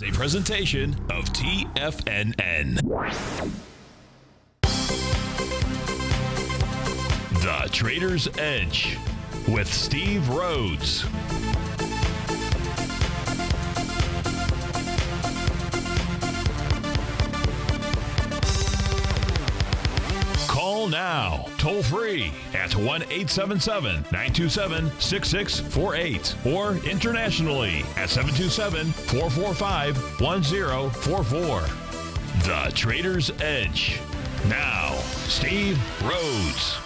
A presentation of TFNN. The Trader's Edge with Steve Rhodes. Call now, toll free at 1-877-927-6648 or internationally at 727-445-1044. The Trader's Edge. Now, Steve Rhodes.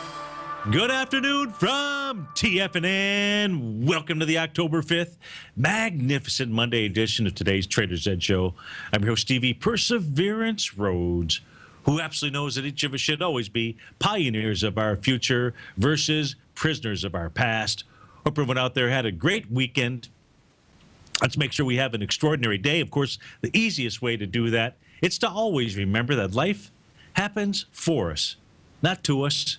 Good afternoon from TFNN. Welcome to the October 5th magnificent Monday edition of today's Trader's Edge Show. I'm your host, Stevie Perseverance Rhodes, who absolutely knows that each of us should always be pioneers of our future versus prisoners of our past. Hope everyone out there had a great weekend. Let's make sure we have an extraordinary day. Of course, the easiest way to do that is to always remember that life happens for us, not to us.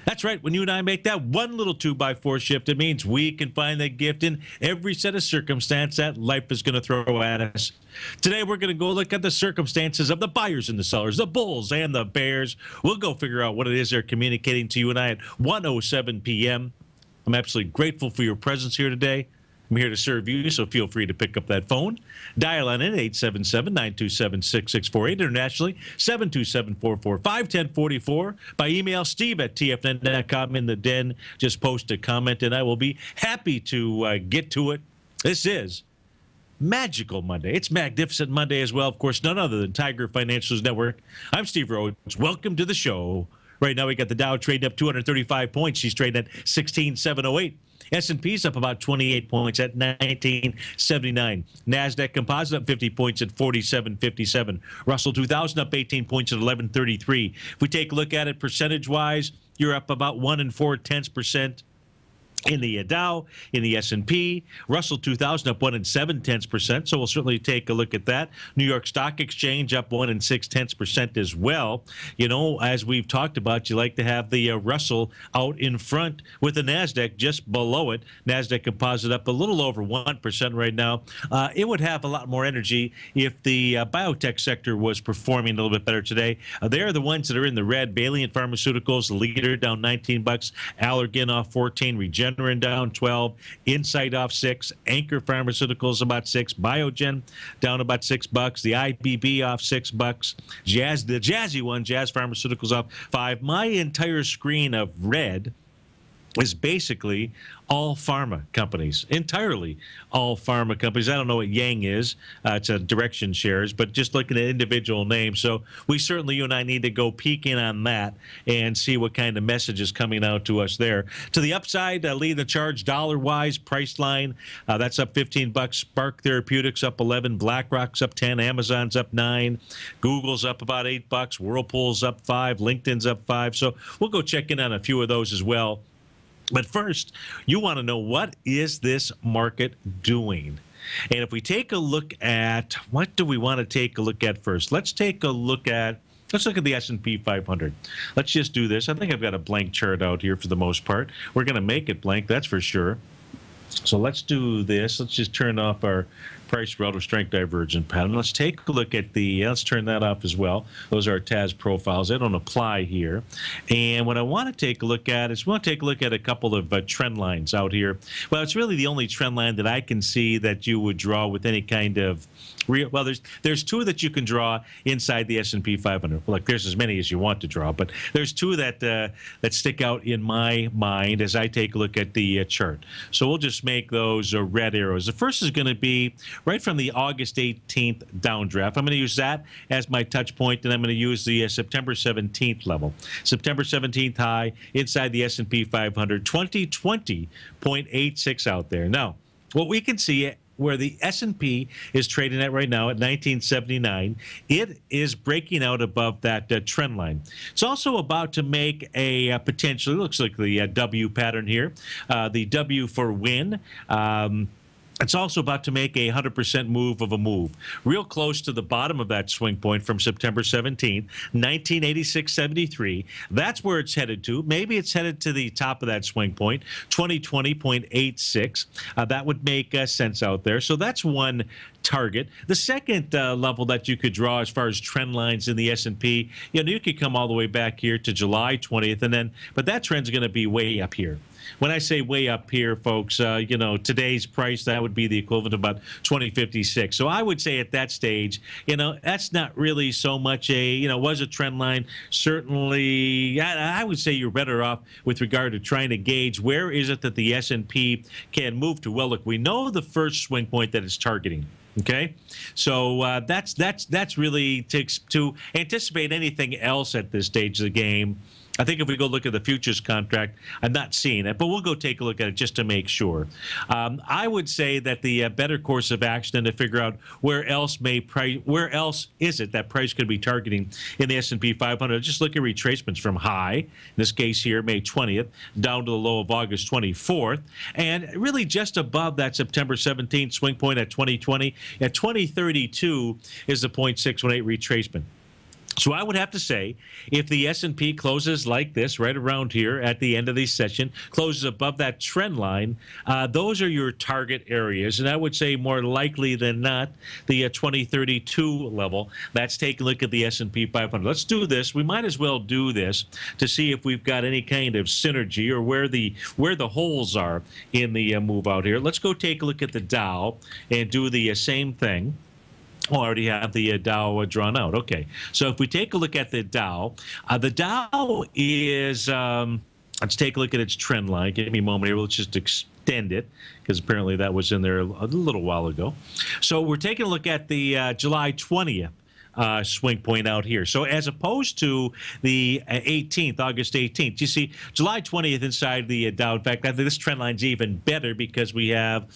That's right. When you and I make that one little 2x4 shift, it means we can find that gift in every set of circumstance that life is going to throw at us. Today, we're going to go look at the circumstances of the buyers and the sellers, the bulls and the bears. We'll go figure out what it is they're communicating to you and I at 1:07 p.m. I'm absolutely grateful for your presence here today. I'm here to serve you, so feel free to pick up that phone. Dial on in 877-927-6648. Internationally, 727-445-1044. By email, steve@tfnn.com. In the den, just post a comment, and I will be happy to get to it. This is Magical Monday. It's Magnificent Monday as well. Of course, none other than Tiger Financials Network. I'm Steve Rhodes. Welcome to the show. Right now, we got the Dow trading up 235 points. She's trading at 16,708. S&P's up about 28 points at 1979. NASDAQ Composite up 50 points at 47.57. Russell 2000 up 18 points at 11.33. If we take a look at it percentage-wise, you're up about 1 4/10% in the Dow, in the S&P. Russell 2000 up 1 7/10%, so we'll certainly take a look at that. New York Stock Exchange up 1 6/10% as well. You know, as we've talked about, you like to have the Russell out in front with the NASDAQ just below it. NASDAQ Composite up a little over 1% right now. It would have a lot more energy if the biotech sector was performing a little bit better today. They are the ones that are in the red. Valiant Pharmaceuticals, the leader, down 19 bucks. Allergan off 14. Regeneron down 12, Insight off 6, Anchor Pharmaceuticals about 6, Biogen down about $6, the IBB off $6, Jazz, the jazzy one, Jazz Pharmaceuticals off 5. My entire screen of red is basically all pharma companies, entirely all pharma companies. I don't know what Yang is. It's a direction shares, but just looking at individual names. So we certainly, you and I need to go peek in on that and see what kind of message is coming out to us there. To the upside, lead the charge dollar-wise, Priceline, that's up 15 bucks. Spark Therapeutics up 11, BlackRock's up 10, Amazon's up 9, Google's up about 8 bucks, Whirlpool's up 5, LinkedIn's up 5. So we'll go check in on a few of those as well. But first, you want to know, what is this market doing? And if we take a look at, what do we want to take a look at first? Let's look at the S&P 500. Let's just do this. I think I've got a blank chart out here for the most part. We're going to make it blank, that's for sure. So let's do this. Let's just turn off our price relative strength divergent pattern. Let's take a look at let's turn that off as well. Those are our TAS profiles. They don't apply here. And what I want to take a look at is, we want to take a look at a couple of trend lines out here. Well, it's really the only trend line that I can see that you would draw with any kind of real. Well, there's two that you can draw inside the S&P 500. Well, like, there's as many as you want to draw, but there's two that stick out in my mind as I take a look at the chart. So we'll just make those red arrows. The first is going to be right from the August 18th downdraft. I'm going to use that as my touch point, and I'm going to use the September 17th level. September 17th high inside the S&P 500, 2020.86 out there. Now, what we can see where the S&P is trading at right now at 1979, it is breaking out above that trend line. It's also about to make a potentially, looks like the W pattern here, the W for win. It's also about to make a 100% move of a move, real close to the bottom of that swing point from September 17th, 1986.73. That's where it's headed to. Maybe it's headed to the top of that swing point, 2020.86. That would make sense out there. So that's one target. The second level that you could draw as far as trend lines in the S&P, you could come all the way back here to July 20th, but that trend's going to be way up here. When I say way up here, folks, today's price, that would be the equivalent of about 2056. So I would say at that stage, that's not really so much was a trend line. Certainly, I would say you're better off with regard to trying to gauge where is it that the S&P can move to. Well, look, we know the first swing point that it's targeting. Okay, so that's really to anticipate anything else at this stage of the game. I think if we go look at the futures contract, I'm not seeing it, but we'll go take a look at it just to make sure. I would say that the better course of action to figure out where else is it that price could be targeting in the S&P 500. Just look at retracements from high, in this case here, May 20th, down to the low of August 24th, and really just above that September 17th swing point at 2020. At 2032 is the 0.618 retracement. So I would have to say, if the S&P closes like this, right around here at the end of the session, closes above that trend line, those are your target areas. And I would say more likely than not, the 2032 level. Let's take a look at the S&P 500. Let's do this. We might as well do this to see if we've got any kind of synergy or where the holes are in the move out here. Let's go take a look at the Dow and do the same thing. Oh, I already have the Dow drawn out. Okay, so if we take a look at the Dow is, let's take a look at its trend line. Give me a moment here. Let's just extend it because apparently that was in there a little while ago. So we're taking a look at the July 20th. Swing point out here. So as opposed to the 18th, August 18th, you see July 20th inside the Dow. In fact, I think this trend line's even better because we have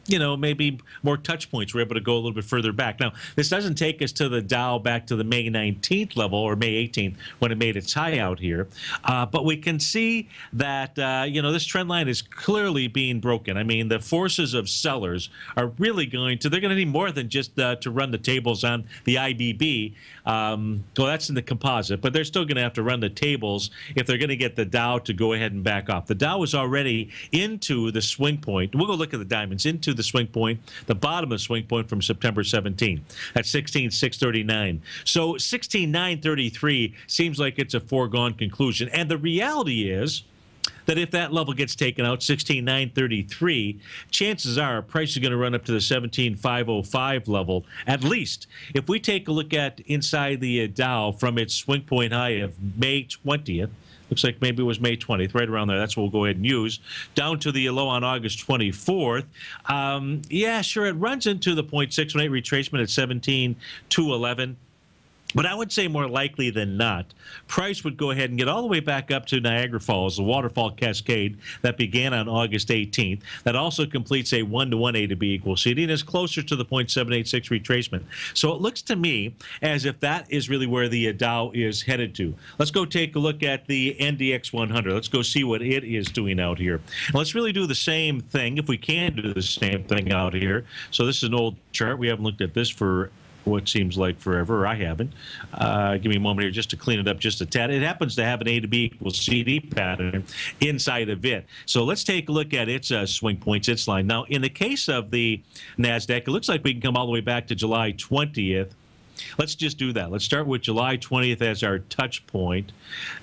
maybe more touch points. We're able to go a little bit further back. Now, this doesn't take us to the Dow back to the May 19th level or May 18th when it made its high out here. But we can see that, this trend line is clearly being broken. I mean, the forces of sellers are really they're going to need more than just to run the tables on the IBB. Well, that's in the composite, but they're still going to have to run the tables if they're going to get the Dow to go ahead and back off. The Dow is already into the swing point. We'll go look at the diamonds, into the swing point, the bottom of the swing point from September 17th at 16,639. So 16,933 seems like it's a foregone conclusion. And the reality is that if that level gets taken out, 16,933, chances are price is going to run up to the 17,505 level, at least. If we take a look at inside the Dow from its swing point high of May 20th, looks like maybe it was May 20th, right around there. That's what we'll go ahead and use. Down to the low on August 24th. Yeah, sure, it runs into the 0.618 retracement at 17,211. But I would say more likely than not, price would go ahead and get all the way back up to Niagara Falls, the waterfall cascade that began on August 18th. That also completes a 1-to-1 A to B equals CD and is closer to the 0.786 retracement. So it looks to me as if that is really where the Dow is headed to. Let's go take a look at the NDX 100. Let's go see what it is doing out here. And let's really do the same thing, if we can do the same thing out here. So this is an old chart. We haven't looked at this for what seems like forever. I haven't. Give me a moment here just to clean it up just a tad. It happens to have an A to B equals CD pattern inside of it. So let's take a look at its swing points, its line. Now, in the case of the NASDAQ, it looks like we can come all the way back to July 20th. Let's just do that. Let's start with July 20th as our touch point.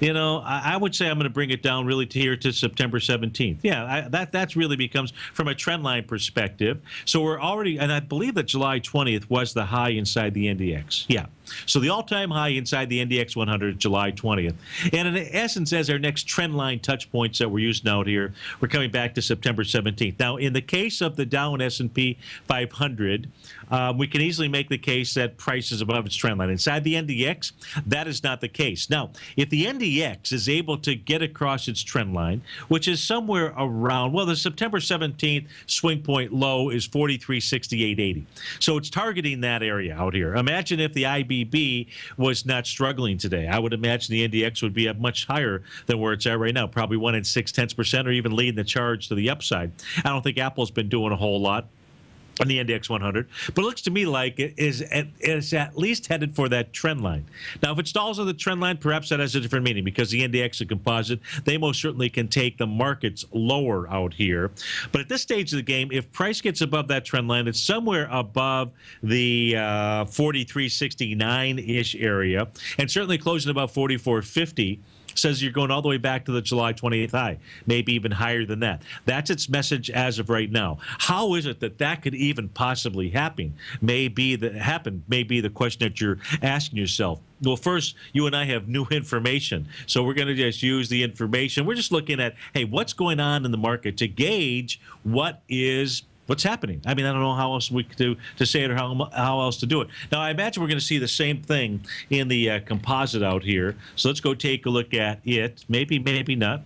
I would say I'm going to bring it down really to here to September 17th. Yeah, that really becomes from a trend line perspective. So we're already, and I believe that July 20th was the high inside the NDX. Yeah. So the all-time high inside the NDX 100, July 20th. And in essence, as our next trend line touch points that we're using out here, we're coming back to September 17th. Now, in the case of the Dow and S&P 500, we can easily make the case that price is above its trend line. Inside the NDX, that is not the case. Now, if the NDX is able to get across its trend line, which is somewhere around, well, the September 17th swing point low is 43.6880. So it's targeting that area out here. Imagine if the IBB was not struggling today. I would imagine the NDX would be up much higher than where it's at right now, probably 1 0.6% or even leading the charge to the upside. I don't think Apple's been doing a whole lot. on the index 100, but it looks to me like it is at least headed for that trend line. Now, if it stalls on the trend line, perhaps that has a different meaning because the index, a composite, they most certainly can take the markets lower out here. But at this stage of the game, if price gets above that trend line, it's somewhere above the 43.69-ish area, and certainly closing above 44.50. Says you're going all the way back to the July 28th high, maybe even higher than that. That's its message as of right now. How is it that could even possibly happen? May be the question that you're asking yourself. Well, first, you and I have new information, so we're going to just use the information. We're just looking at, hey, what's going on in the market to gauge what's happening. I mean, I don't know how else we could do to say it or how else to do it. Now, I imagine we're going to see the same thing in the composite out here. So let's go take a look at it. Maybe not.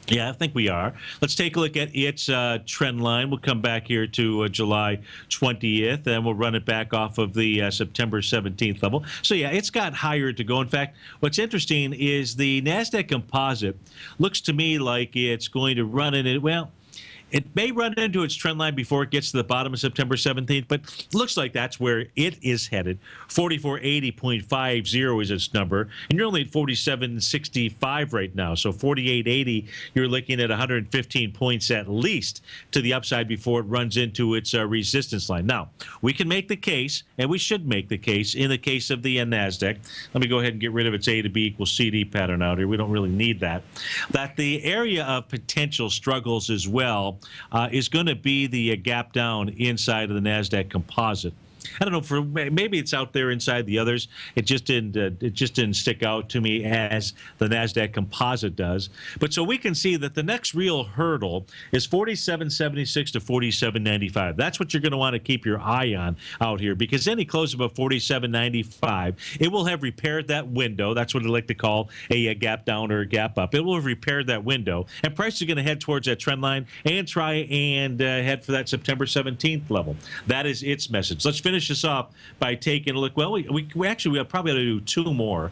Yeah, I think we are. Let's take a look at its trend line. We'll come back here to July 20th, and we'll run it back off of the September 17th level. So, yeah, it's got higher to go. In fact, what's interesting is the NASDAQ composite looks to me like it's going to run in it. Well, it may run into its trend line before it gets to the bottom of September 17th, but it looks like that's where it is headed. 4480.50 is its number, and you're only at 4765 right now. So 4880, you're looking at 115 points at least to the upside before it runs into its resistance line. Now, we can make the case, and we should make the case, in the case of the NASDAQ. Let me go ahead and get rid of its A to B equals CD pattern out here. We don't really need that. That the area of potential struggles as well is going to be the gap down inside of the NASDAQ composite. I don't know, for maybe it's out there inside the others. It just didn't stick out to me as the NASDAQ composite does. But so we can see that the next real hurdle is 47.76 to 47.95. That's what you're going to want to keep your eye on out here, because any close above 47.95, it will have repaired that window. That's what I like to call a gap down or a gap up. It will have repaired that window, and price is going to head towards that trend line and try and head for that September 17th level. That is its message. Let's finish this off by taking a look. Well, we probably ought to do two more.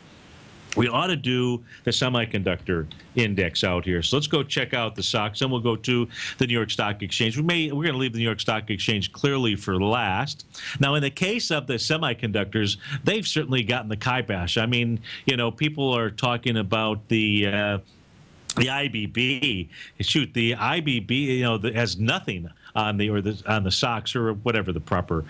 We ought to do the semiconductor index out here. So let's go check out the stocks, and we'll go to the New York Stock Exchange. We're going to leave the New York Stock Exchange clearly for last. Now, in the case of the semiconductors, they've certainly gotten the kibosh. I mean, people are talking about the IBB. Shoot, the IBB, has nothing on the stocks, or whatever the proper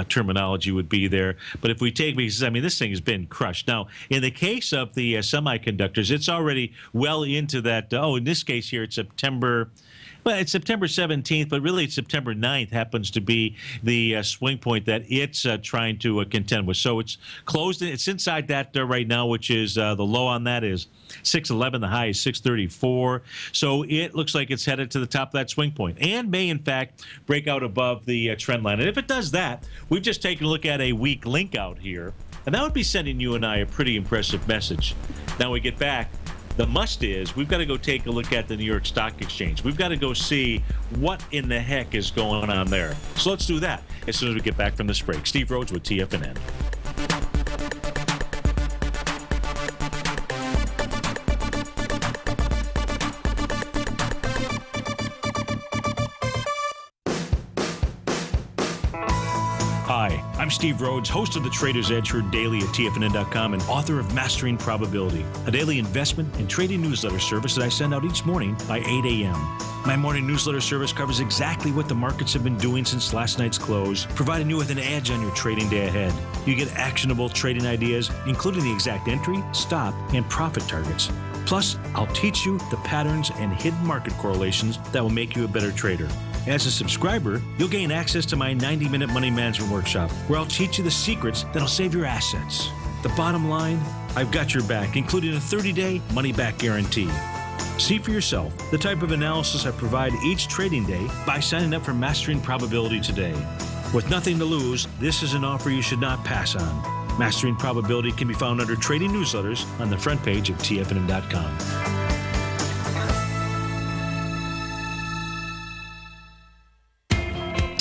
terminology would be there. But if we take, because this thing has been crushed. Now, in the case of the semiconductors, it's already well into that. In this case here, it's September. Well, it's September 17th, but really it's September 9th happens to be the swing point that it's trying to contend with. So it's closed. It's inside that right now, which is the low on that is 611. The high is 634. So it looks like it's headed to the top of that swing point and may, in fact, break out above the trend line. And if it does that, we've just taken a look at a weak link out here, and that would be sending you and I a pretty impressive message. Now we get back. The must is we've got to go take a look at the New York Stock Exchange. We've got to go see what in the heck is going on there. So let's do that as soon as we get back from this break. Steve Rhodes with TFNN. Hi, I'm Steve Rhodes, host of The Trader's Edge, heard daily at TFNN.com and author of Mastering Probability, a daily investment and trading newsletter service that I send out each morning by 8 a.m. My morning newsletter service covers exactly what the markets have been doing since last night's close, providing you with an edge on your trading day ahead. You get actionable trading ideas, including the exact entry, stop, and profit targets. Plus, I'll teach you the patterns and hidden market correlations that will make you a better trader. As a subscriber, you'll gain access to my 90-minute money management workshop, where I'll teach you the secrets that'll save your assets. The bottom line, I've got your back, including a 30-day money-back guarantee. See for yourself the type of analysis I provide each trading day by signing up for Mastering Probability today. With nothing to lose, this is an offer you should not pass on. Mastering Probability can be found under Trading Newsletters on the front page of TFNN.com.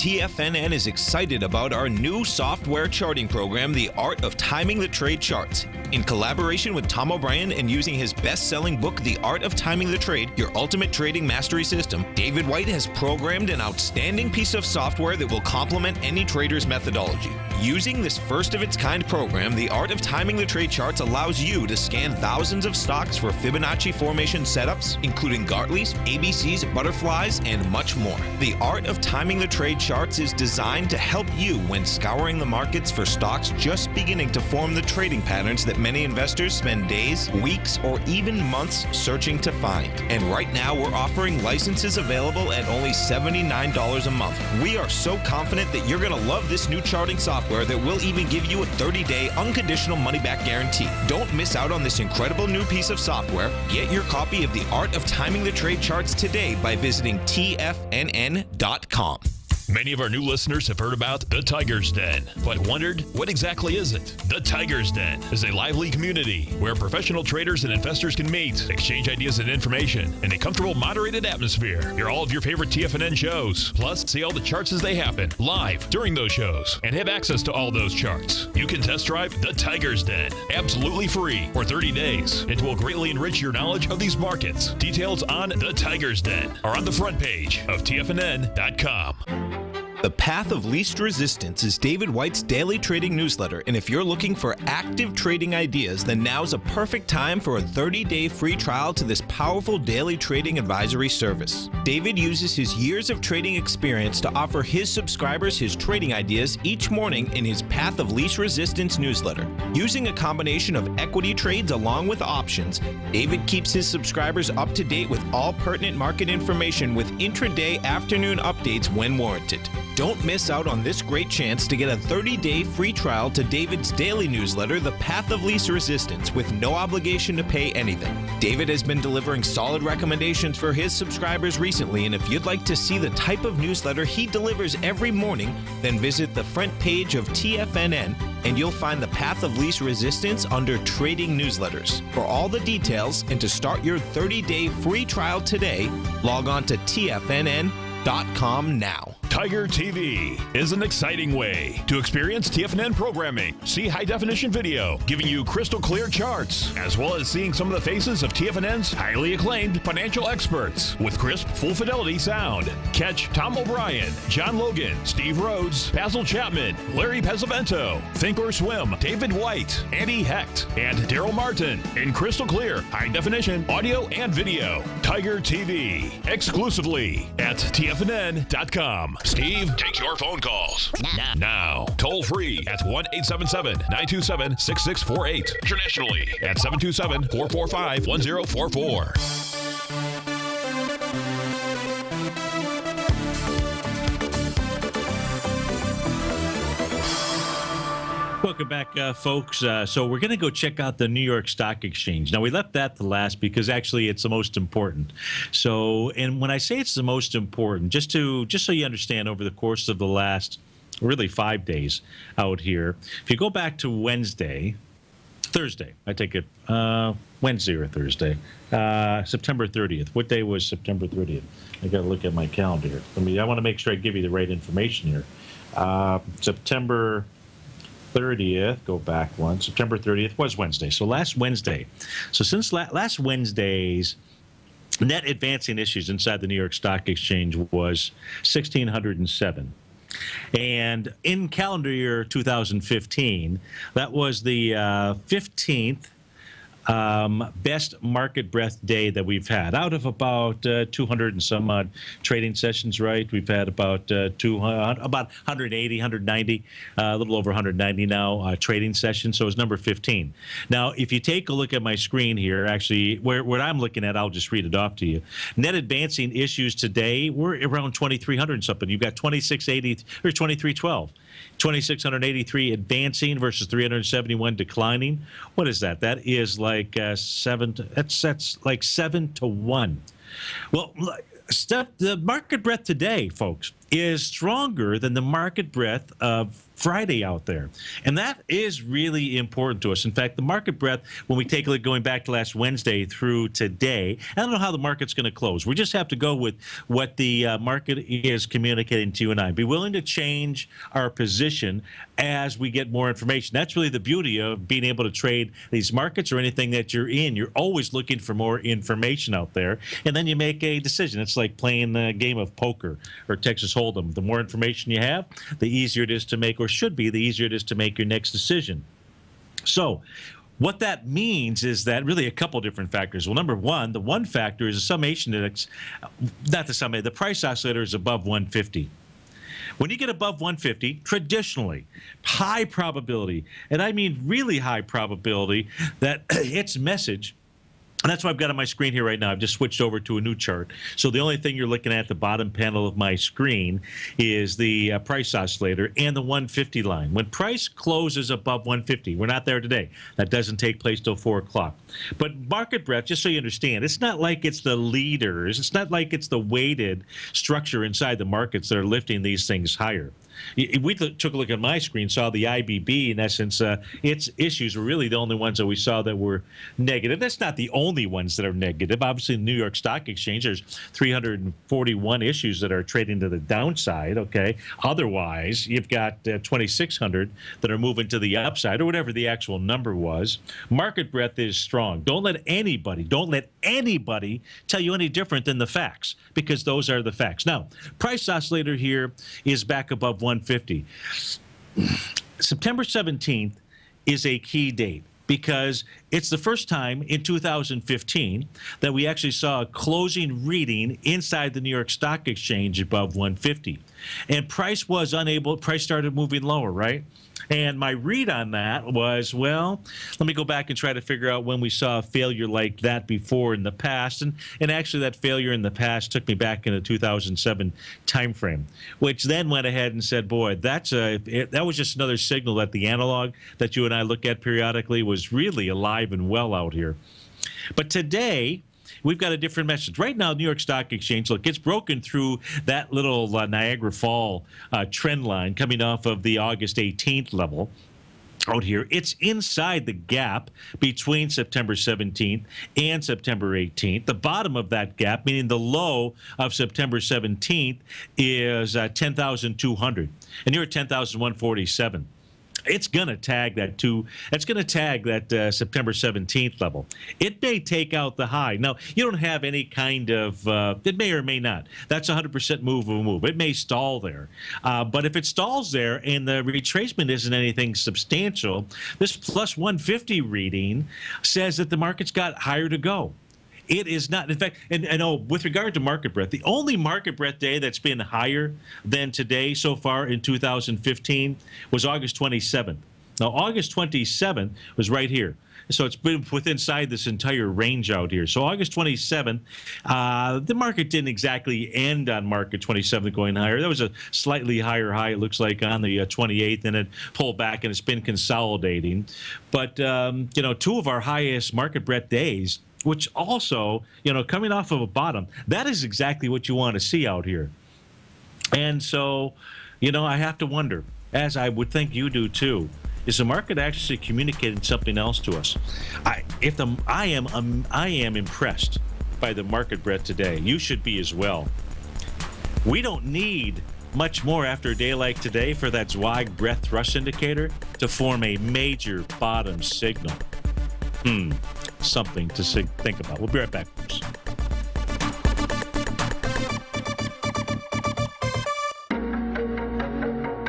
TFNN is excited about our new software charting program, The Art of Timing the Trade Charts. In collaboration with Tom O'Brien and using his best-selling book, The Art of Timing the Trade, Your Ultimate Trading Mastery System, David White has programmed an outstanding piece of software that will complement any trader's methodology. Using this first-of-its-kind program, The Art of Timing the Trade Charts allows you to scan thousands of stocks for Fibonacci formation setups, including Gartley's, ABC's, butterflies, and much more. The Art of Timing the Trade Charts is designed to help you when scouring the markets for stocks just beginning to form the trading patterns that many investors spend days, weeks, or even months searching to find. And right now, we're offering licenses available at only $79 a month. We are so confident that you're going to love this new charting software that will even give you a 30-day unconditional money-back guarantee. Don't miss out on this incredible new piece of software. Get your copy of The Art of Timing the Trade Charts today by visiting TFNN.com. Many of our new listeners have heard about the Tiger's Den, but wondered, what exactly is it? The Tiger's Den is a lively community where professional traders and investors can meet, exchange ideas and information in a comfortable, moderated atmosphere. Hear all of your favorite TFNN shows, plus see all the charts as they happen live during those shows, and have access to all those charts. You can test drive the Tiger's Den absolutely free for 30 days. It will greatly enrich your knowledge of these markets. Details on the Tiger's Den are on the front page of TFNN.com. The Path of Least Resistance is David White's daily trading newsletter, and if you're looking for active trading ideas, then now's a perfect time for a 30-day free trial to this powerful daily trading advisory service. David uses his years of trading experience to offer his subscribers his trading ideas each morning in his Path of Least Resistance newsletter. Using a combination of equity trades along with options, David keeps his subscribers up to date with all pertinent market information with intraday afternoon updates when warranted. Don't miss out on this great chance to get a 30-day free trial to David's daily newsletter, The Path of Least Resistance, with no obligation to pay anything. David has been delivering solid recommendations for his subscribers recently, and if you'd like to see the type of newsletter he delivers every morning, then visit the front page of TFNN and you'll find The Path of Least Resistance under Trading Newsletters. For all the details and to start your 30-day free trial today, log on to TFNN.com now. TigerTV is an exciting way to experience TFNN programming. See high-definition video giving you crystal clear charts, as well as seeing some of the faces of TFNN's highly acclaimed financial experts with crisp, full-fidelity sound. Catch Tom O'Brien, John Logan, Steve Rhodes, Basil Chapman, Larry Pesavento, Think or Swim, David White, Andy Hecht, and Daryl Martin in crystal clear, high-definition audio and video. TigerTV, exclusively at TFNN.com. Steve takes your phone calls now. Toll free at 1-877-927-6648. Internationally at 727-445-1044. Welcome back, folks. So we're going to go check out the New York Stock Exchange. Now, we left that to last because actually it's the most important. So, and when I say it's the most important, just so you understand, over the course of the last really 5 days out here, if you go back to Thursday, I take it, Wednesday or Thursday, September 30th. What day was September 30th? I got to look at my calendar here. I want to make sure I give you the right information here. September 30th, go back one. September 30th was Wednesday. So last Wednesday. So since last Wednesday's net advancing issues inside the New York Stock Exchange was 1,607. And in calendar year 2015, that was the 15th best market breadth day that we've had. Out of about 200 and some odd trading sessions, right? We've had about 180, 190, a little over 190 now trading sessions. So it's number 15. Now, if you take a look at my screen here, actually, what I'm looking at, I'll just read it off to you. Net advancing issues today, we're around 2,300 and something. You've got 2,680 or 2,312. 2,683 advancing versus 371 declining. What is that? That is like that's like 7 to 1. Well, the market breadth today, folks, is stronger than the market breadth of Friday out there. And that is really important to us. In fact, the market breadth, when we take a look going back to last Wednesday through today, I don't know how the market's going to close. We just have to go with what the market is communicating to you and I. Be willing to change our position as we get more information. That's really the beauty of being able to trade these markets or anything that you're in. You're always looking for more information out there, and then you make a decision. It's like playing a game of poker or Texas Hold'em. The more information you have, the easier it is to make, or should be, the easier it is to make your next decision. So what that means is that really a couple different factors. Well, number one, the one factor is the summation index, the price oscillator is above 150. When you get above 150, traditionally, high probability, and I mean really high probability, that its message, and that's what I've got on my screen here right now. I've just switched over to a new chart. So the only thing you're looking at the bottom panel of my screen is the price oscillator and the 150 line. When price closes above 150, we're not there today. That doesn't take place till 4 o'clock. But market breadth, just so you understand, it's not like it's the leaders. It's not like it's the weighted structure inside the markets that are lifting these things higher. We took a look at my screen, saw the IBB, in essence, its issues were really the only ones that we saw that were negative. That's not the only ones that are negative. Obviously, the New York Stock Exchange, there's 341 issues that are trading to the downside, okay? Otherwise, you've got 2,600 that are moving to the upside, or whatever the actual number was. Market breadth is strong. Don't let anybody tell you any different than the facts, because those are the facts. Now, price oscillator here is back above 150. September 17th is a key date because it's the first time in 2015 that we actually saw a closing reading inside the New York Stock Exchange above 150. And price started moving lower, right? And my read on that was, well, let me go back and try to figure out when we saw a failure like that before in the past. And actually that failure in the past took me back in the 2007 timeframe, which then went ahead and said, boy, that was just another signal that the analog that you and I look at periodically was really alive and well out here. But today, we've got a different message. Right now, New York Stock Exchange, look, it's broken through that little Niagara Fall trend line coming off of the August 18th level out here. It's inside the gap between September 17th and September 18th. The bottom of that gap, meaning the low of September 17th, is 10,200. And you're at 10,147. It's going to tag that September 17th level. It may take out the high. Now, you don't have any kind of, it may or may not. That's 100% move. It may stall there. But if it stalls there and the retracement isn't anything substantial, this plus 150 reading says that the market's got higher to go. It is not. In fact, and with regard to market breadth, the only market breadth day that's been higher than today so far in 2015 was August 27th. Now, August 27th was right here. So it's been inside this entire range out here. So August 27th, the market didn't exactly end on market 27th going higher. There was a slightly higher high, it looks like, on the 28th, and it pulled back, and it's been consolidating. But, two of our highest market breadth days, which also, coming off of a bottom, that is exactly what you want to see out here. And so, I have to wonder, as I would think you do too, is the market actually communicating something else to us? I am impressed by the market breadth today. You should be as well. We don't need much more after a day like today for that Zweig breadth thrust indicator to form a major bottom signal. Something to think about. We'll be right back, folks.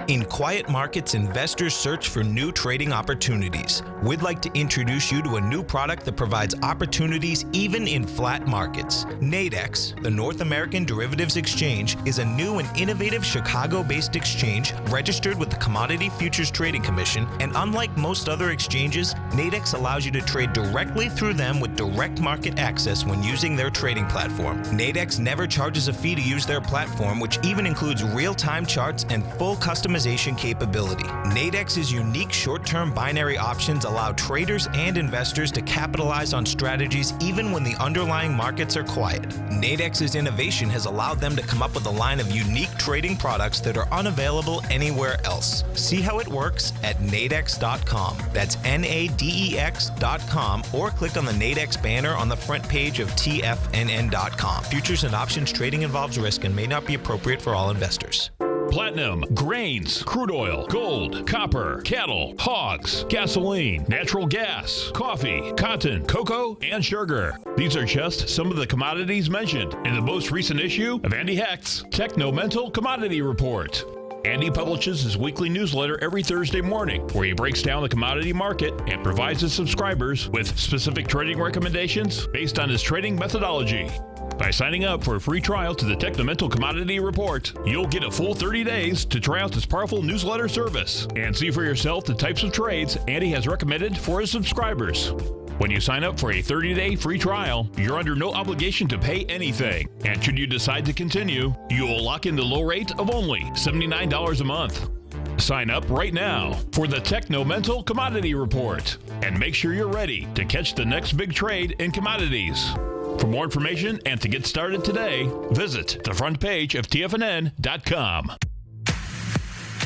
In quiet markets, investors search for new trading opportunities. We'd like to introduce you to a new product that provides opportunities even in flat markets. Nadex, the North American Derivatives Exchange, is a new and innovative Chicago-based exchange registered with the Commodity Futures Trading Commission, and unlike most other exchanges, Nadex allows you to trade directly through them with direct market access when using their trading platform. Nadex never charges a fee to use their platform, which even includes real-time charts and full customization optimization capability. Nadex's unique short-term binary options allow traders and investors to capitalize on strategies even when the underlying markets are quiet. Nadex's innovation has allowed them to come up with a line of unique trading products that are unavailable anywhere else. See how it works at nadex.com. That's NADEX.com, or click on the Nadex banner on the front page of TFNN.com. Futures and options trading involves risk and may not be appropriate for all investors. Platinum, grains, crude oil, gold, copper, cattle, hogs, gasoline, natural gas, coffee, cotton, cocoa, and sugar. These are just some of the commodities mentioned in the most recent issue of Andy Hecht's Technomental Commodity Report. Andy publishes his weekly newsletter every Thursday morning, where he breaks down the commodity market and provides his subscribers with specific trading recommendations based on his trading methodology. By signing up for a free trial to the Technomental Commodity Report, you'll get a full 30 days to try out this powerful newsletter service and see for yourself the types of trades Andy has recommended for his subscribers. When you sign up for a 30-day free trial, you're under no obligation to pay anything. And should you decide to continue, you will lock in the low rate of only $79 a month. Sign up right now for the Technomental Commodity Report and make sure you're ready to catch the next big trade in commodities. For more information and to get started today, visit the front page of TFNN.com.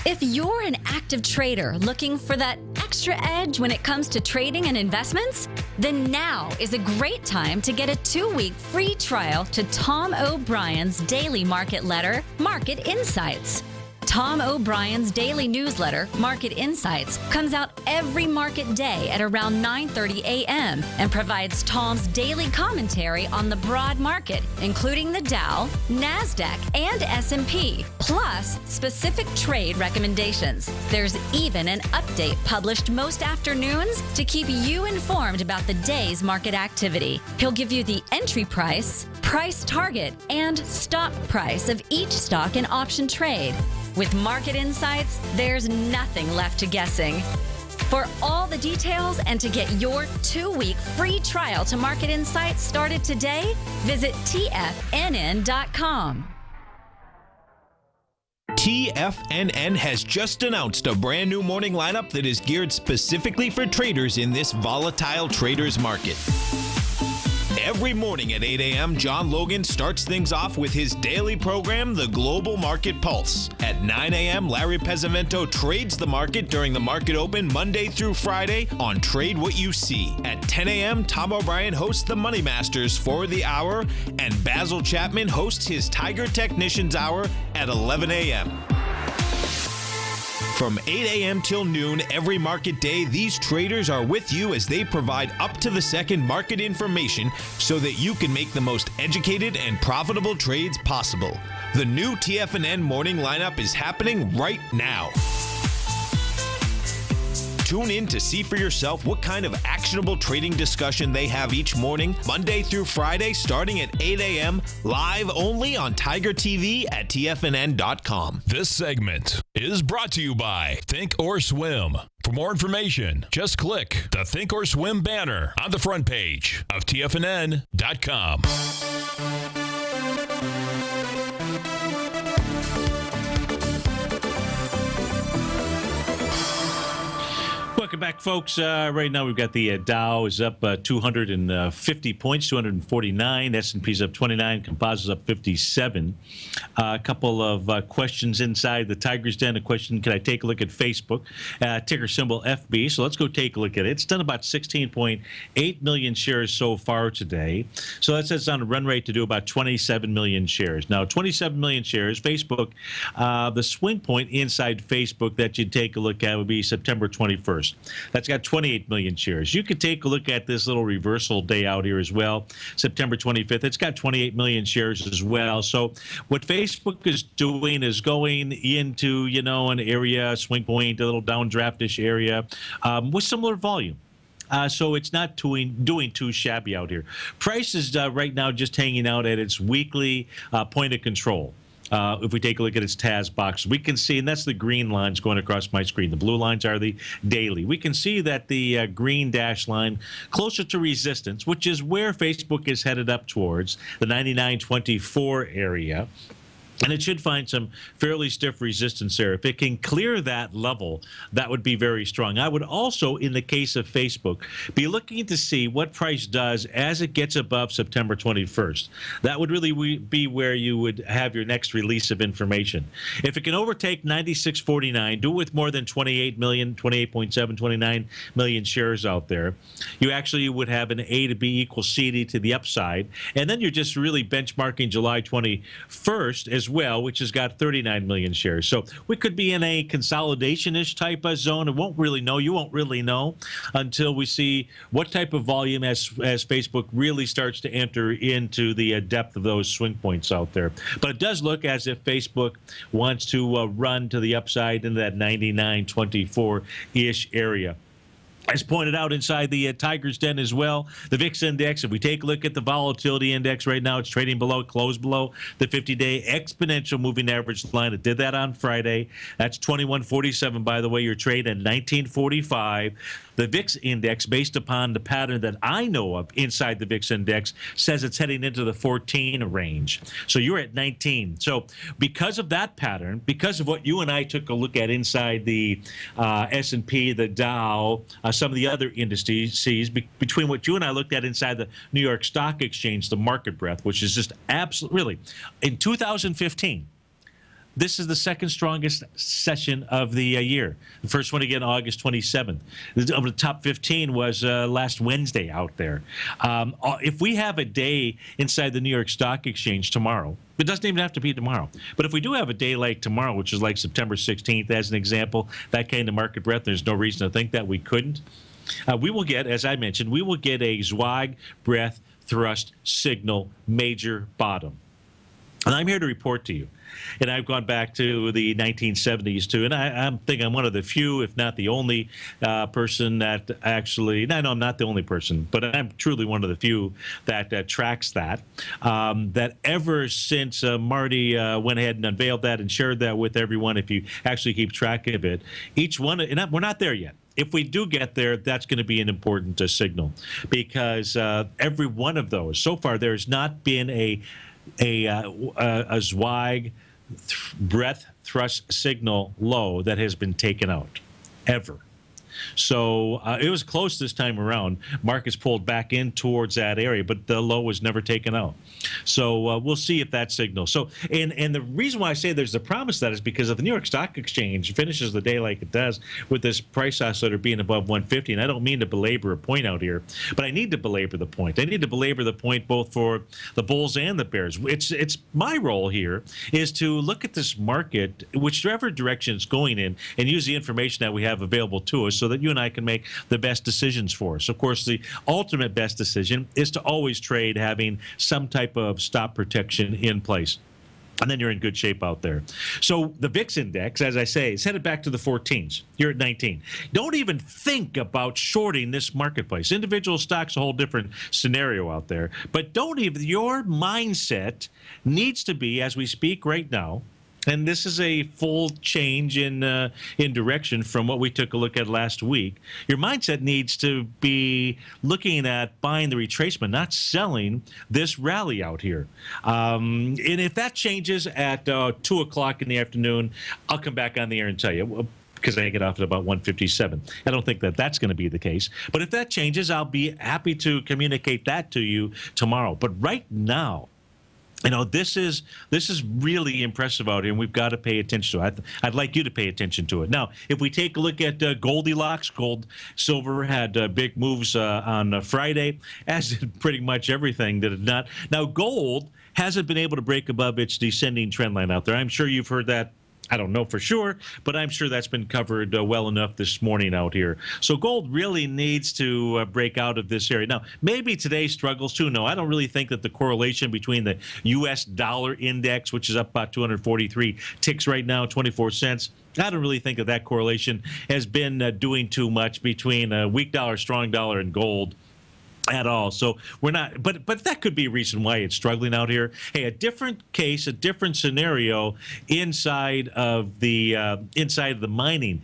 If you're an active trader looking for that extra edge when it comes to trading and investments, then now is a great time to get a 2-week free trial to Tom O'Brien's daily market letter, Market Insights. Tom O'Brien's daily newsletter, Market Insights, comes out every market day at around 9:30 a.m. and provides Tom's daily commentary on the broad market, including the Dow, NASDAQ, and S&P, plus specific trade recommendations. There's even an update published most afternoons to keep you informed about the day's market activity. He'll give you the entry price, price target, and stop price of each stock and option trade. With Market Insights, there's nothing left to guessing. For all the details and to get your 2-week free trial to Market Insights started today, visit TFNN.com. TFNN has just announced a brand new morning lineup that is geared specifically for traders in this volatile traders market. Every morning at 8 a.m., John Logan starts things off with his daily program, The Global Market Pulse. At 9 a.m., Larry Pezzavento trades the market during the market open Monday through Friday on Trade What You See. At 10 a.m., Tom O'Brien hosts the Money Masters for the hour, and Basil Chapman hosts his Tiger Technicians Hour at 11 a.m. From 8 a.m. till noon every market day, these traders are with you as they provide up-to-the-second market information so that you can make the most educated and profitable trades possible. The new TFNN morning lineup is happening right now. Tune in to see for yourself what kind of actionable trading discussion they have each morning, Monday through Friday, starting at 8 a.m., live only on TigerTV at TFNN.com. This segment is brought to you by Think or Swim. For more information, just click the Think or Swim banner on the front page of TFNN.com. Welcome back, folks. Right now we've got the Dow is up 250 points, 249. S&P's up 29. Composite's up 57. A couple of questions inside the Tiger's Den. A question, can I take a look at Facebook? Ticker symbol FB. So let's go take a look at it. It's done about 16.8 million shares so far today. So that says it's on a run rate to do about 27 million shares. Now, 27 million shares. Facebook, the swing point inside Facebook that you'd take a look at would be September 21st. That's got 28 million shares. You could take a look at this little reversal day out here as well, September 25th. It's got 28 million shares as well. So what Facebook is doing is going into, an area, swing point, a little downdraftish area with similar volume. So it's not doing too shabby out here. Price is right now just hanging out at its weekly point of control. If we take a look at its TAS box, we can see, and that's the green lines going across my screen. The blue lines are the daily. We can see that the green dash line closer to resistance, which is where Facebook is headed up towards, the 99.24 area. And it should find some fairly stiff resistance there. If it can clear that level, that would be very strong. I would also, in the case of Facebook, be looking to see what price does as it gets above September 21st. That would really be where you would have your next release of information. If it can overtake 96.49, do it with more than 28 million, 28.7, 29 million shares out there, you actually would have an A to B equals CD to the upside. And then you're just really benchmarking July 21st as well, which has got 39 million shares. So we could be in a consolidation-ish type of zone. You won't really know until we see what type of volume as Facebook really starts to enter into the depth of those swing points out there. But it does look as if Facebook wants to run to the upside in that 99.24-ish area. As pointed out inside the Tiger's Den as well, the VIX index, if we take a look at the volatility index right now, it's trading below, closed below the 50-day exponential moving average line. It did that on Friday. That's 21.47, by the way. Your trade at 19.45. The VIX index, based upon the pattern that I know of inside the VIX index, says it's heading into the 14 range. So you're at 19. So because of that pattern, because of what you and I took a look at inside the S&P, the Dow, some of the other indices, between what you and I looked at inside the New York Stock Exchange, the market breadth, which is just absolutely, really, in 2015, this is the second strongest session of the year. The first one again, August 27th. The top 15 was last Wednesday out there. If we have a day inside the New York Stock Exchange tomorrow, it doesn't even have to be tomorrow, but if we do have a day like tomorrow, which is like September 16th as an example, that kind of market breadth, there's no reason to think that we couldn't. We will get, as I mentioned, we will get a Zweig breadth thrust signal major bottom. And I'm here to report to you. And I've gone back to the 1970s too, and I think I'm one of the few, if not the only person that actually, no, I'm not the only person, but I'm truly one of the few that tracks that. That ever since Marty went ahead and unveiled that and shared that with everyone, if you actually keep track of it, each one, and we're not there yet. If we do get there, that's going to be an important signal, because every one of those, so far, there's not been a Zweig breadth thrust signal low that has been taken out ever. So it was close this time around. Markets pulled back in towards that area, but the low was never taken out. So we'll see if that signal. So, and the reason why I say there's a promise of that is because if the New York Stock Exchange finishes the day like it does with this price oscillator being above 150, and I don't mean to belabor a point out here, but I need to belabor the point. I need to belabor the point both for the bulls and the bears. It's my role here is to look at this market, whichever direction it's going in, and use the information that we have available to us so that you and I can make the best decisions for us. Of course, the ultimate best decision is to always trade having some type of stop protection in place. And then you're in good shape out there. So the VIX index, as I say, is headed back to the 14s. You're at 19. Don't even think about shorting this marketplace. Individual stocks, a whole different scenario out there. But don't even, your mindset needs to be, as we speak right now, and this is a full change in direction from what we took a look at last week. Your mindset needs to be looking at buying the retracement, not selling this rally out here. And if that changes at 2 o'clock in the afternoon, I'll come back on the air and tell you, because I get off at about 1:57. I don't think that that's going to be the case. But if that changes, I'll be happy to communicate that to you tomorrow. But right now, you know, this is really impressive out here, and we've got to pay attention to it. I'd like you to pay attention to it. Now, if we take a look at Goldilocks, gold, silver had big moves on Friday, as did pretty much everything that did not. Now, gold hasn't been able to break above its descending trend line out there. I'm sure you've heard that. I don't know for sure, but I'm sure that's been covered well enough this morning out here. So gold really needs to break out of this area. Now, maybe today struggles too. No, I don't really think that the correlation between the U.S. dollar index, which is up about 243 ticks right now, 24 cents. I don't really think that correlation has been doing too much between a weak dollar, strong dollar, and gold. at all. So we're not, but that could be a reason why it's struggling out here. Hey, a different case, a different scenario inside of the mining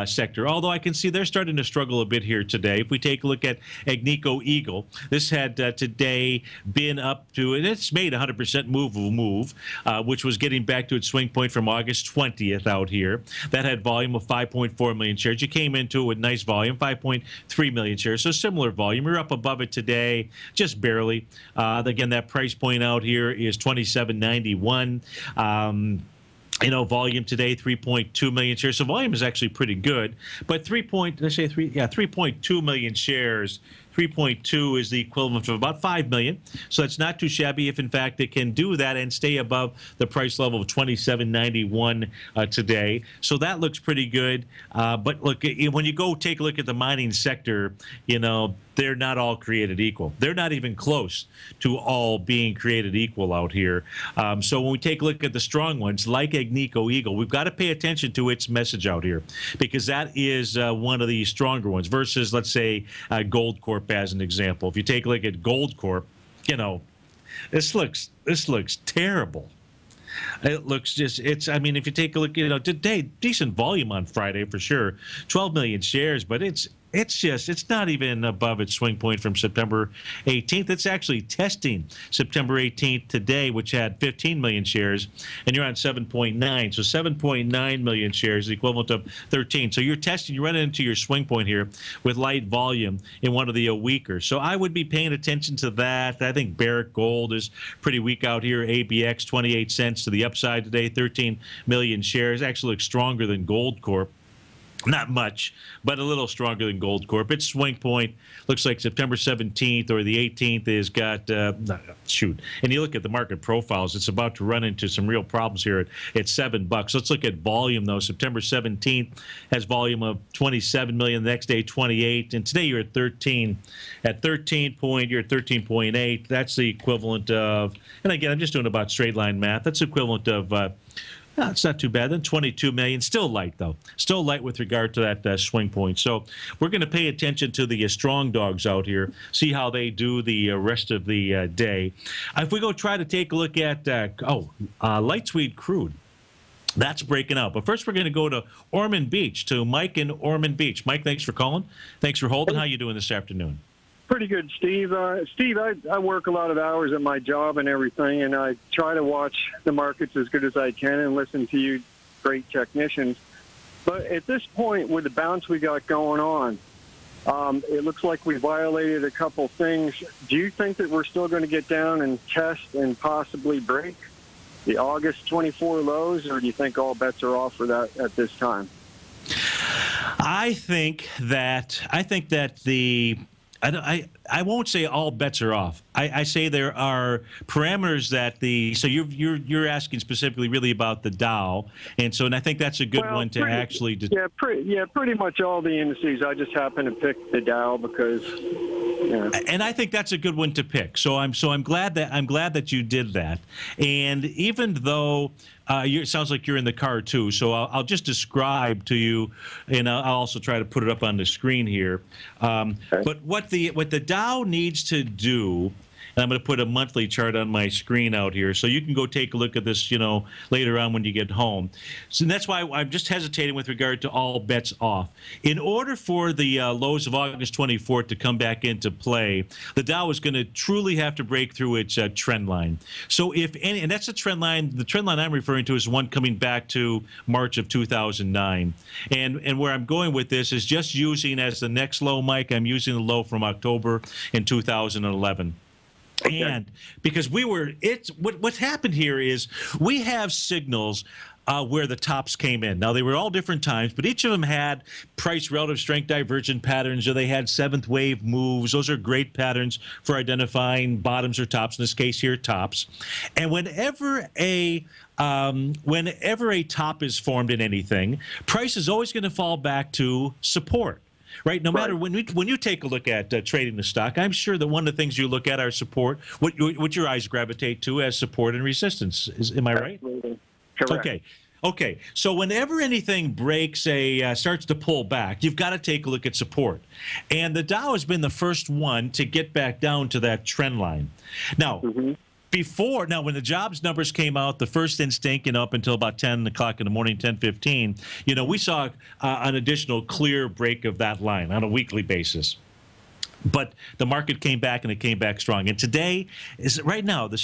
sector. Although I can see they're starting to struggle a bit here today. If we take a look at Agnico Eagle, this had today been up to, and it's made 100% move, which was getting back to its swing point from August 20th out here. That had volume of 5.4 million shares. You came into it with nice volume, 5.3 million shares. So similar volume. You're up above it today, just barely. Again, that price point out here is $27.91. Volume today, 3.2 million shares. So volume is actually pretty good, but 3.2 million shares. 3.2 is the equivalent of about 5 million. So it's not too shabby if, in fact, it can do that and stay above the price level of $27.91 today. So that looks pretty good. But look, when you go take a look at the mining sector, they're not all created equal. They're not even close to all being created equal out here. So when we take a look at the strong ones, like Agnico Eagle, we've got to pay attention to its message out here, because that is one of the stronger ones versus, let's say, Goldcorp as an example. If you take a look at Goldcorp, this looks terrible. It looks if you take a look, today, decent volume on Friday for sure, 12 million shares, but it's not even above its swing point from September 18th. It's actually testing September 18th today, which had 15 million shares, and you're on 7.9. So 7.9 million shares, the equivalent of 13. So you're running into your swing point here with light volume in one of the weaker. So I would be paying attention to that. I think Barrick Gold is pretty weak out here. ABX, 28 cents to the upside today, 13 million shares. Actually looks stronger than Goldcorp. Not much, but a little stronger than Goldcorp. Its swing point looks like September 17th or the 18th has got, and you look at the market profiles, it's about to run into some real problems here at $7. Let's look at volume, though. September 17th has volume of 27 million, the next day 28, and today you're at 13. At 13 point, you're at 13.8. That's the equivalent of, and again, I'm just doing about straight line math, that's equivalent of, no, it's not too bad. Then 22 million, still light though. Still light with regard to that swing point. So we're going to pay attention to the strong dogs out here, see how they do the rest of the day. If we go try to take a look at light sweet crude. That's breaking out. But first, we're going to go to Ormond Beach, to Mike in Ormond Beach. Mike, thanks for calling. Thanks for holding. How you doing this afternoon? Pretty good, Steve. Steve, I work a lot of hours at my job and everything, and I try to watch the markets as good as I can and listen to you great technicians. But at this point, with the bounce we got going on, it looks like we violated a couple things. Do you think that we're still going to get down and test and possibly break the August 24 lows, or do you think all bets are off for that at this time? I think that I won't say all bets are off. I say there are parameters that so you're asking specifically really about the Dow, and I think that's a good one to actually. Pretty much all the indices. I just happen to pick the Dow because. Yeah. And I think that's a good one to pick. So I'm glad that you did that. And even though it sounds like you're in the car too, so I'll just describe to you, and I'll also try to put it up on the screen here. Okay. But what the Dow needs to do. And I'm going to put a monthly chart on my screen out here, so you can go take a look at this, later on when you get home. So that's why I'm just hesitating with regard to all bets off. In order for the lows of August 24th to come back into play, the Dow is going to truly have to break through its trend line. So if any, and that's the trend line I'm referring to is one coming back to March of 2009. And where I'm going with this is just using as the next low, Mike, I'm using the low from October in 2011. Okay. And because what's happened here is we have signals where the tops came in. Now, they were all different times, but each of them had price relative strength divergent patterns, or they had seventh wave moves. Those are great patterns for identifying bottoms or tops, in this case here, tops. And whenever a top is formed in anything, price is always going to fall back to support. Right. No matter when you take a look at trading the stock, I'm sure that one of the things you look at are support, what your eyes gravitate to as support and resistance. Am I right? Absolutely. Correct. Okay. Okay, so whenever anything breaks, starts to pull back, you've got to take a look at support. And the Dow has been the first one to get back down to that trend line. Now, when the jobs numbers came out, the first instinct, up until about 10 o'clock in the morning, 10:15, we saw an additional clear break of that line on a weekly basis. But the market came back, and it came back strong. And today is right now the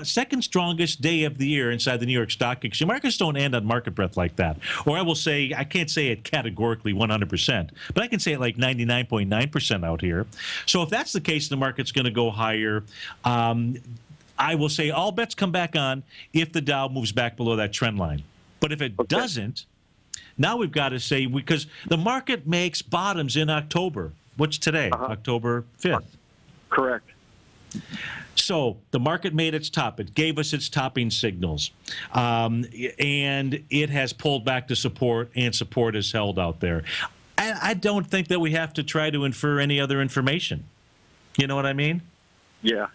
second strongest day of the year inside the New York Stock Exchange. Markets don't end on market breath like that. Or I can't say it categorically 100%, but I can say it like 99.9% out here. So if that's the case, the market's going to go higher. I will say all bets come back on if the Dow moves back below that trend line. But if it doesn't, now we've got to say, because the market makes bottoms in October. What's today? October 5th. Correct. So the market made its top. It gave us its topping signals. And it has pulled back to support, and support is held out there. I don't think that we have to try to infer any other information. You know what I mean? Yeah.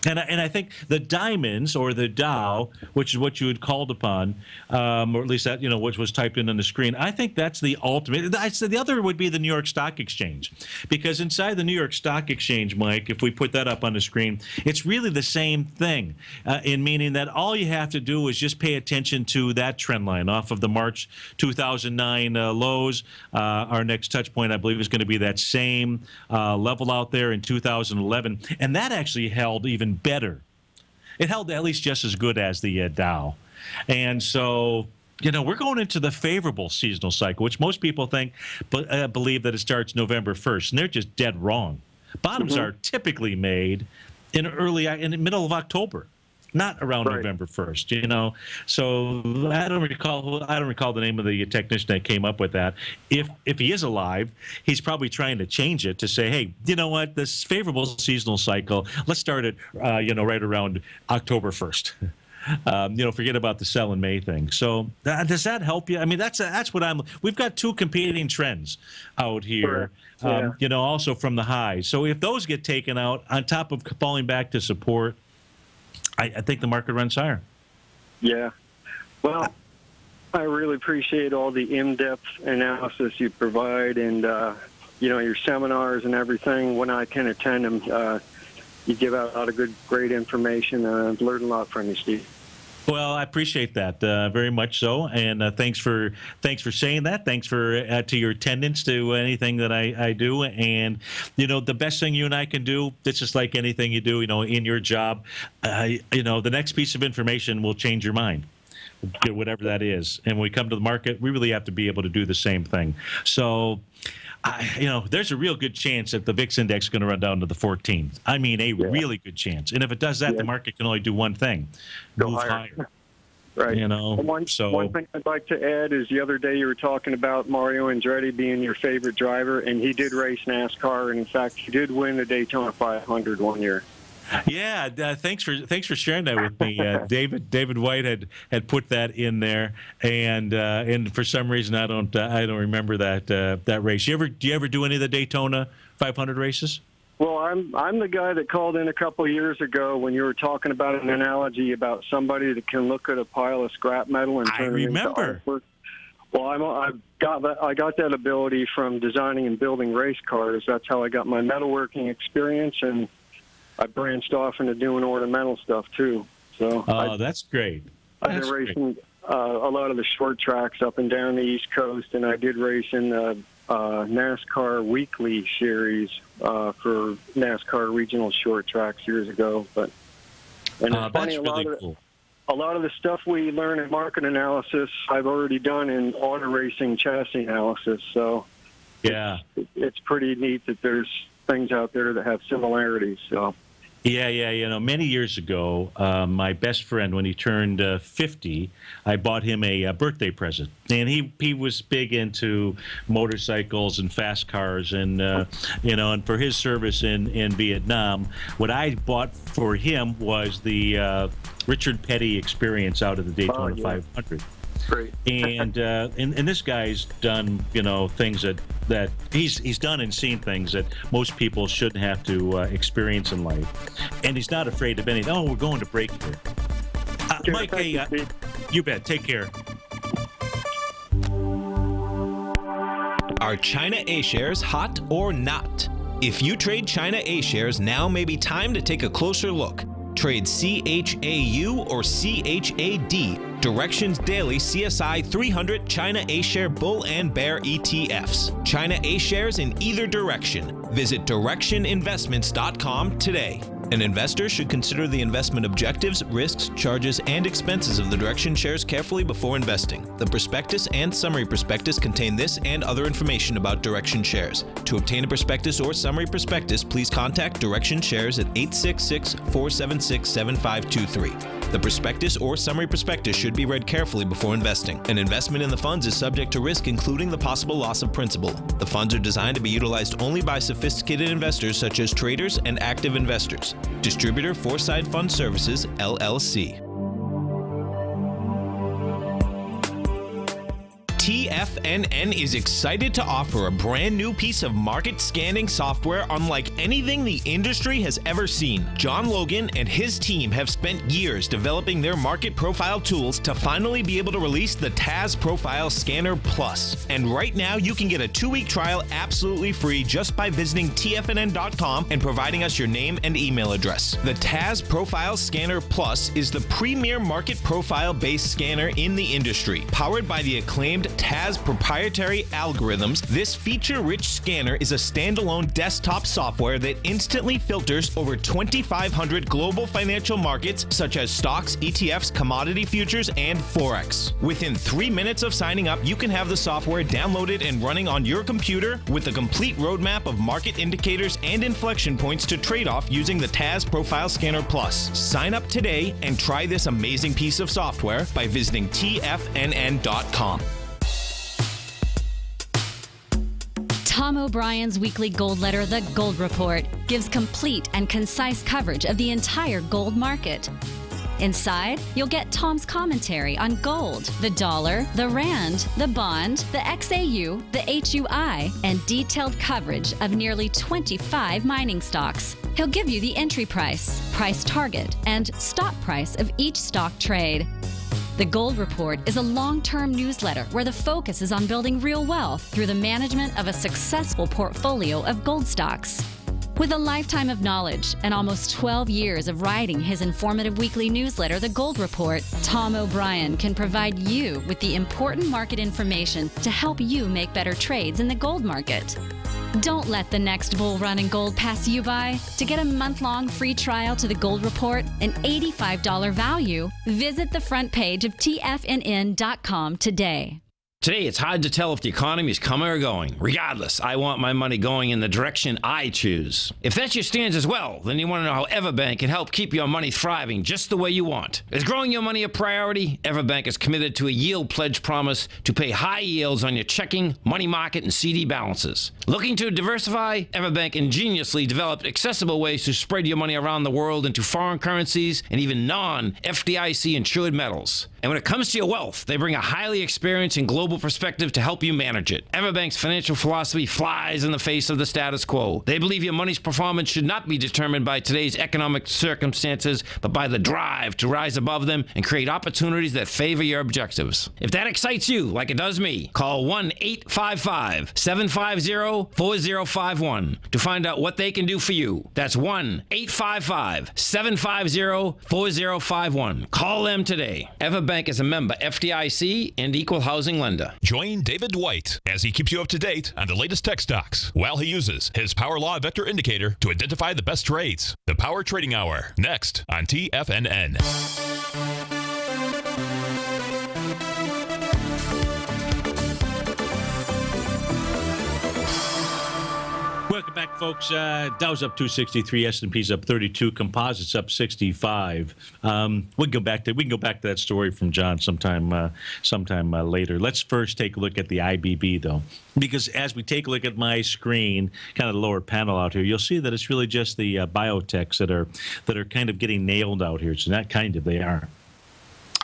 And I think the diamonds, or the Dow, which is what you had called upon, or at least that, which was typed in on the screen, I think that's the ultimate. I said the other would be the New York Stock Exchange, because inside the New York Stock Exchange, Mike, if we put that up on the screen, it's really the same thing, in meaning that all you have to do is just pay attention to that trend line off of the March 2009 lows. Our next touch point, I believe, is going to be that same level out there in 2011, and that actually held even better. It held at least just as good as the Dow. And so, we're going into the favorable seasonal cycle, which most people believe that it starts November 1st, and they're just dead wrong. Bottoms are typically made in the middle of October, not around November 1st, So I don't recall the name of the technician that came up with that. If he is alive, he's probably trying to change it to say, hey, you know what, this favorable seasonal cycle, let's start it, right around October 1st. Forget about the sell in May thing. So does that help you? I mean, that's what we've got two competing trends out here, also from the highs. So if those get taken out on top of falling back to support, I think the market runs higher. Yeah. Well, I really appreciate all the in-depth analysis you provide, and your seminars and everything. When I can attend them, you give out a lot of great information. I've learned a lot from you, Steve. Well, I appreciate that very much so, and thanks for saying that. Thanks for to your attendance to anything that I do, and the best thing you and I can do. It's just like anything you do, in your job. The next piece of information will change your mind, whatever that is. And when we come to the market, we really have to be able to do the same thing. So, there's a real good chance that the VIX index is going to run down to the 14th. I mean, a really good chance. And if it does that, the market can only do one thing: move higher. Right. One So thing I'd like to add is the other day you were talking about Mario Andretti being your favorite driver, and he did race NASCAR, and in fact, he did win the Daytona 500 one year. Yeah, thanks for sharing that with me. David White had put that in there, and for some reason I don't remember that race. Do you ever do any of the Daytona 500 races? Well, I'm the guy that called in a couple of years ago when you were talking about an analogy about somebody that can look at a pile of scrap metal and turn it into artwork. Well, I got that ability from designing and building race cars. That's how I got my metalworking experience, and I branched off into doing ornamental stuff too. So that's great. I've been racing a lot of the short tracks up and down the East Coast, and I did race in the NASCAR Weekly Series for NASCAR Regional Short Tracks years ago. But it's funny, that's really cool. A lot of the stuff we learn in market analysis, I've already done in auto racing chassis analysis. So it's pretty neat that there's things out there that have similarities. So. Yeah. Many years ago, my best friend, when he turned 50, I bought him a birthday present. And he was big into motorcycles and fast cars. And, and for his service in Vietnam, what I bought for him was the Richard Petty experience out of the Daytona 500. Great. And this guy's done, things that he's done and seen things that most people shouldn't have to experience in life. And he's not afraid of anything. Oh, we're going to break here. Mike, hey, you bet. Take care. Are China A-shares hot or not? If you trade China A-shares, now may be time to take a closer look. Trade CHAU or CHAD, Directions Daily CSI 300 China A-share Bull and Bear ETFs. China A-shares in either direction. Visit directioninvestments.com today. An investor should consider the investment objectives, risks, charges, and expenses of the Direction shares carefully before investing. The prospectus and summary prospectus contain this and other information about Direction shares. To obtain a prospectus or summary prospectus, please contact Direction shares at 866-476-7523. The prospectus or summary prospectus should be read carefully before investing. An investment in the funds is subject to risk, including the possible loss of principal. The funds are designed to be utilized only by sophisticated investors such as traders and active investors. Distributor Foreside Fund Services, LLC. TFNN is excited to offer a brand new piece of market scanning software unlike anything the industry has ever seen. John Logan and his team have spent years developing their market profile tools to finally be able to release the TAS Profile Scanner Plus. And right now you can get a 2-week trial absolutely free just by visiting TFNN.com and providing us your name and email address. The TAS Profile Scanner Plus is the premier market profile-based scanner in the industry. Powered by the acclaimed TAS proprietary algorithms, this feature-rich scanner is a standalone desktop software that instantly filters over 2,500 global financial markets such as stocks, ETFs, commodity futures, and Forex. Within 3 minutes of signing up, you can have the software downloaded and running on your computer with a complete roadmap of market indicators and inflection points to trade off using the TAS Profile Scanner Plus. Sign up today and try this amazing piece of software by visiting TFNN.com. Tom O'Brien's weekly gold letter, The Gold Report, gives complete and concise coverage of the entire gold market. Inside, you'll get Tom's commentary on gold, the dollar, the rand, the bond, the XAU, the HUI, and detailed coverage of nearly 25 mining stocks. He'll give you the entry price, price target, and stop price of each stock trade. The Gold Report is a long-term newsletter where the focus is on building real wealth through the management of a successful portfolio of gold stocks. With a lifetime of knowledge and almost 12 years of writing his informative weekly newsletter, The Gold Report, Tom O'Brien can provide you with the important market information to help you make better trades in the gold market. Don't let the next bull run in gold pass you by. To get a month-long free trial to The Gold Report, an $85 value, visit the front page of TFNN.com today. Today, it's hard to tell if the economy is coming or going. Regardless, I want my money going in the direction I choose. If that's your stance as well, then you want to know how Everbank can help keep your money thriving just the way you want. Is growing your money a priority? Everbank is committed to a yield pledge promise to pay high yields on your checking, money market, and CD balances. Looking to diversify? Everbank ingeniously developed accessible ways to spread your money around the world into foreign currencies and even non-FDIC insured metals. And when it comes to your wealth, they bring a highly experienced and global perspective to help you manage it. Everbank's financial philosophy flies in the face of the status quo. They believe your money's performance should not be determined by today's economic circumstances, but by the drive to rise above them and create opportunities that favor your objectives. If that excites you, like it does me, call 1-855-750-4051 to find out what they can do for you. That's 1-855-750-4051. Call them today. Everbank is a member FDIC and equal housing lender. Join David White as he keeps you up to date on the latest tech stocks while he uses his Power Law Vector Indicator to identify the best trades. The Power Trading Hour, next on TFNN. Welcome back, folks. Dow's up 263, S&P's up 32, Composites up 65. We can go back to that story from John sometime later. Let's first take a look at the IBB, though, because as we take a look at my screen, kind of the lower panel out here, you'll see that it's really just the biotechs that are kind of getting nailed out here. So not kind of, they are.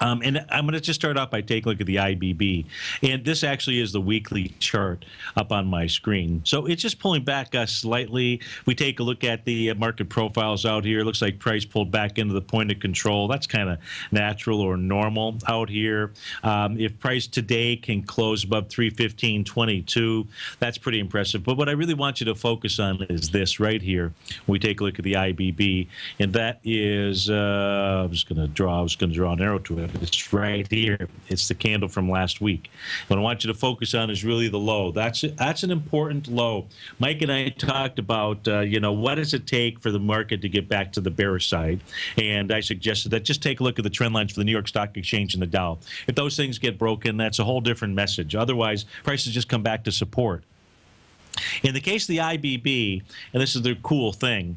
And I'm going to just start off by taking a look at the IBB. And this actually is the weekly chart up on my screen. So it's just pulling back slightly. We take a look at the market profiles out here. It looks like price pulled back into the point of control. That's kind of natural or normal out here. If price today can close above 315.22, that's pretty impressive. But what I really want you to focus on is this right here. We take a look at the IBB, and that is, I was going to draw an arrow to it. It's right here. It's the candle from last week. What I want you to focus on is really the low. That's an important low. Mike and I talked about, what does it take for the market to get back to the bearish side? And I suggested that just take a look at the trend lines for the New York Stock Exchange and the Dow. If those things get broken, that's a whole different message. Otherwise, prices just come back to support. In the case of the IBB, and this is the cool thing,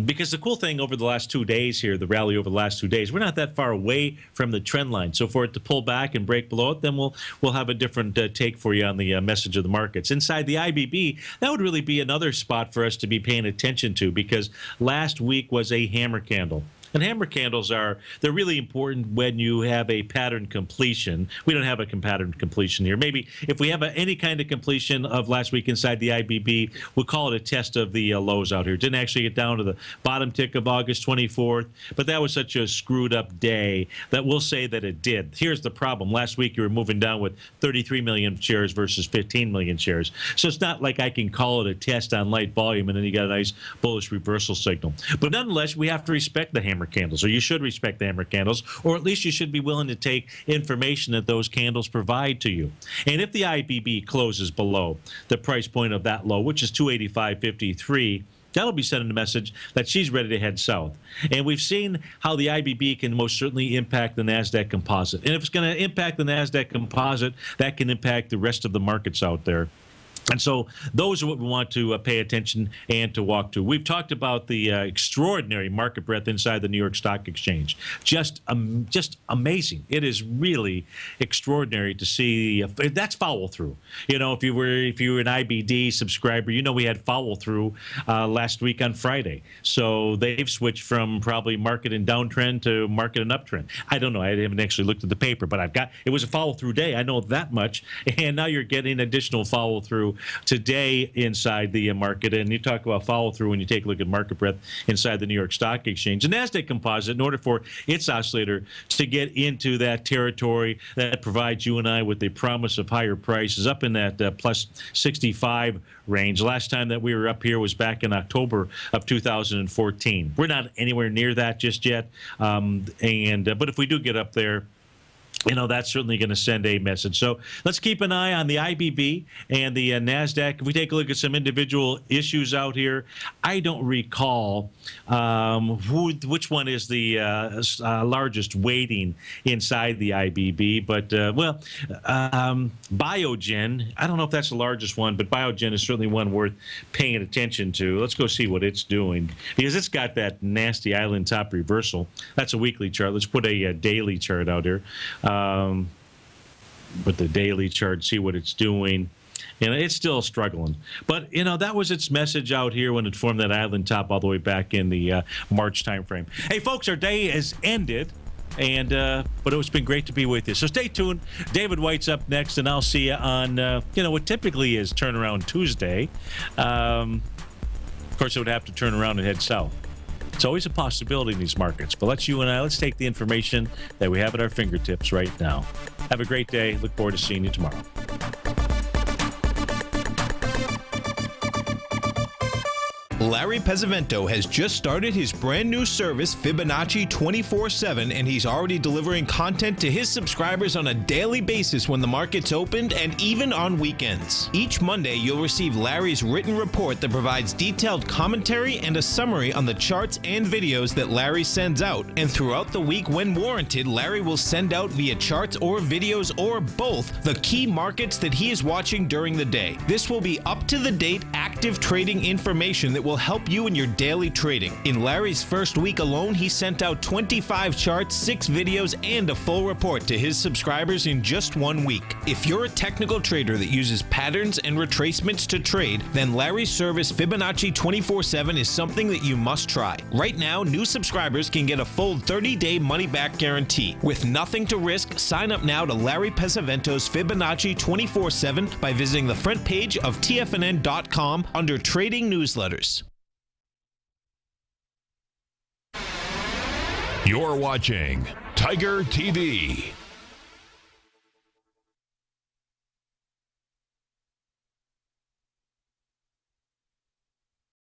because the cool thing over the last 2 days here, the rally over the last 2 days, we're not that far away from the trend line. So for it to pull back and break below it, then we'll have a different take for you on the message of the markets. Inside the IBB, that would really be another spot for us to be paying attention to, because last week was a hammer candle. And hammer candles they're really important when you have a pattern completion. We don't have a pattern completion here. Maybe if we have any kind of completion of last week inside the IBB, we'll call it a test of the lows out here. Didn't actually get down to the bottom tick of August 24th, but that was such a screwed up day that we'll say that it did. Here's the problem. Last week you were moving down with 33 million shares versus 15 million shares. So it's not like I can call it a test on light volume and then you got a nice bullish reversal signal. But nonetheless, we have to respect the hammer candles, or you should respect the hammer candles, or at least you should be willing to take information that those candles provide to you. And if the IBB closes below the price point of that low, which is 285.53, that'll be sending a message that she's ready to head south. And we've seen how the IBB can most certainly impact the NASDAQ composite. And if it's going to impact the NASDAQ composite, that can impact the rest of the markets out there. And so those are what we want to pay attention and to walk to. We've talked about the extraordinary market breadth inside the New York Stock Exchange. Just amazing. It is really extraordinary to see. That's follow through. You know, if you were an IBD subscriber, you know we had follow through last week on Friday. So they've switched from probably market and downtrend to market and uptrend. I don't know. I haven't actually looked at the paper, but it was a follow through day. I know that much. And now you're getting additional follow through today inside the market. And you talk about follow through when you take a look at market breadth inside the New York Stock Exchange. The NASDAQ composite, in order for its oscillator to get into that territory that provides you and I with the promise of higher prices, up in that plus 65 range. Last time that we were up here was back in October of 2014. We're not anywhere near that just yet. But if we do get up there, you know, that's certainly going to send a message. So let's keep an eye on the IBB and the NASDAQ. If we take a look at some individual issues out here, I don't recall which one is the largest weighting inside the IBB. But, Biogen, I don't know if that's the largest one, but Biogen is certainly one worth paying attention to. Let's go see what it's doing, because it's got that nasty island top reversal. That's a weekly chart. Let's put a daily chart out here. With the daily chart, see what it's doing. And it's still struggling. But, you know, that was its message out here when it formed that island top all the way back in the March timeframe. Hey, folks, our day has ended. But it's been great to be with you. So stay tuned. David White's up next, and I'll see you on, what typically is Turnaround Tuesday. Of course, it would have to turn around and head south. It's always a possibility in these markets, but let's take the information that we have at our fingertips right now. Have a great day. Look forward to seeing you tomorrow. Larry Pesavento has just started his brand new service, Fibonacci 24/7, and he's already delivering content to his subscribers on a daily basis when the market's opened and even on weekends. Each Monday, you'll receive Larry's written report that provides detailed commentary and a summary on the charts and videos that Larry sends out. And throughout the week, when warranted, Larry will send out via charts or videos or both the key markets that he is watching during the day. This will be up-to-the-date active trading information that will will help you in your daily trading. In Larry's first week alone, he sent out 25 charts, 6 videos, and a full report to his subscribers in just 1 week. If you're a technical trader that uses patterns and retracements to trade, then Larry's service Fibonacci 24/7 is something that you must try. Right now, new subscribers can get a full 30-day money-back guarantee. With nothing to risk, sign up now to Larry Pesavento's Fibonacci 24/7 by visiting the front page of TFNN.com under Trading Newsletters. You're watching Tiger TV.